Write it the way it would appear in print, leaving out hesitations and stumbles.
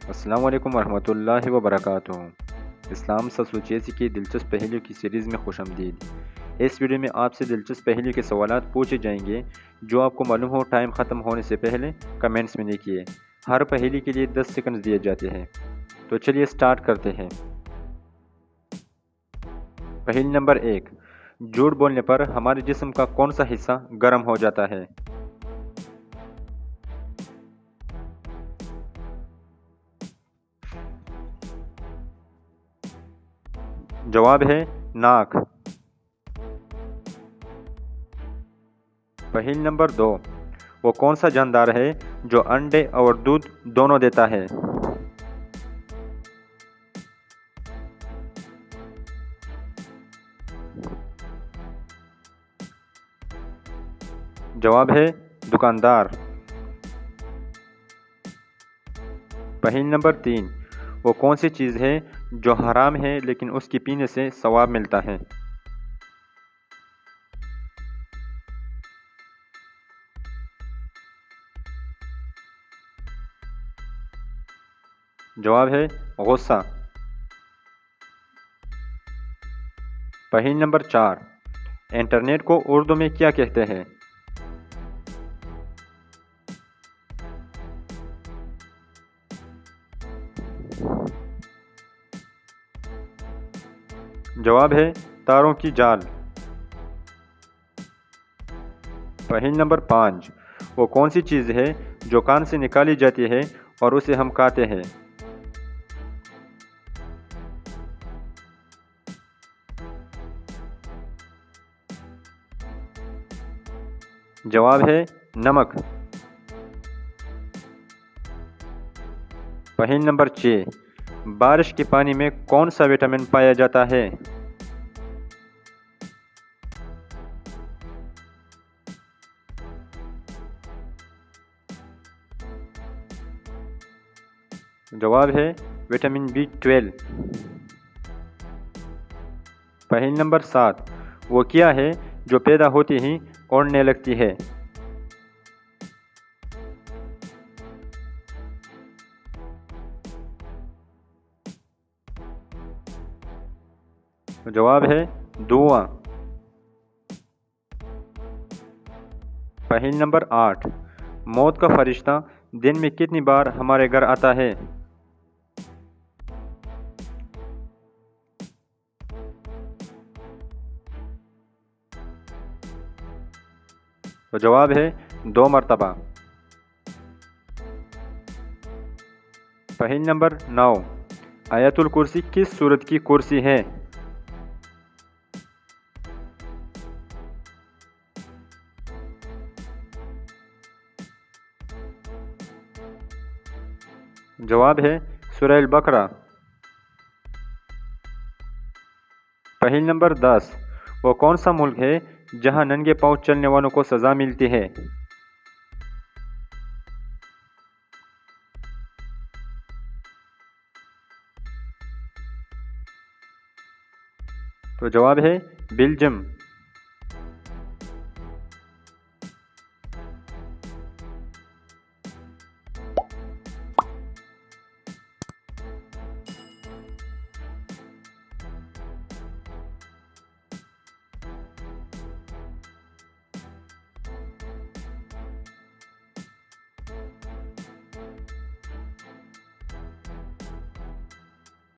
السلام علیکم ورحمۃ اللہ وبرکاتہ۔ اسلام سوسائٹی کی دلچسپ پہلوؤں کی سیریز میں خوش آمدید۔ اس ویڈیو میں آپ سے دلچسپ پہلوؤں کے سوالات پوچھے جائیں گے جو آپ کو معلوم ہو ٹائم ختم ہونے سے پہلے کمنٹس میں لکھیے۔ ہر پہلو کے لیے 10 سیکنڈز دیے جاتے ہیں۔ تو چلیے سٹارٹ کرتے ہیں۔ پہل نمبر 1، جھوٹ بولنے پر ہمارے جسم کا کون سا حصہ گرم ہو جاتا ہے؟ جواب ہے ناک۔ پہل نمبر 2، وہ کون سا جاندار ہے جو انڈے اور دودھ دونوں دیتا ہے؟ جواب ہے دکاندار۔ پہل نمبر 3، وہ کون سی چیز ہے جو حرام ہے لیکن اس کے پینے سے ثواب ملتا ہے؟ جواب ہے غصہ۔ پہل نمبر 4، انٹرنیٹ کو اردو میں کیا کہتے ہیں؟ جواب ہے تاروں کی جال۔ پہل نمبر 5، وہ کون سی چیز ہے جو کان سے نکالی جاتی ہے اور اسے ہم کھاتے ہیں؟ جواب ہے نمک۔ پہل نمبر 6، بارش کے پانی میں کون سا وٹامن پایا جاتا ہے؟ جواب ہے وٹامن B12۔ پہل نمبر 7، وہ کیا ہے جو پیدا ہوتے ہی اڑنے لگتی ہے؟ جواب ہے دھواں۔ پہل نمبر 8، موت کا فرشتہ دن میں کتنی بار ہمارے گھر آتا ہے؟ تو جواب ہے 2 مرتبہ۔ پہل نمبر 9، آیت الکرسی کس سورت کی کرسی ہے؟ جواب ہے سورہ البقرہ۔ پہل نمبر 10، وہ کون سا ملک ہے جہاں ننگے پاؤں چلنے والوں کو سزا ملتی ہے؟ تو جواب ہے بیلجیم۔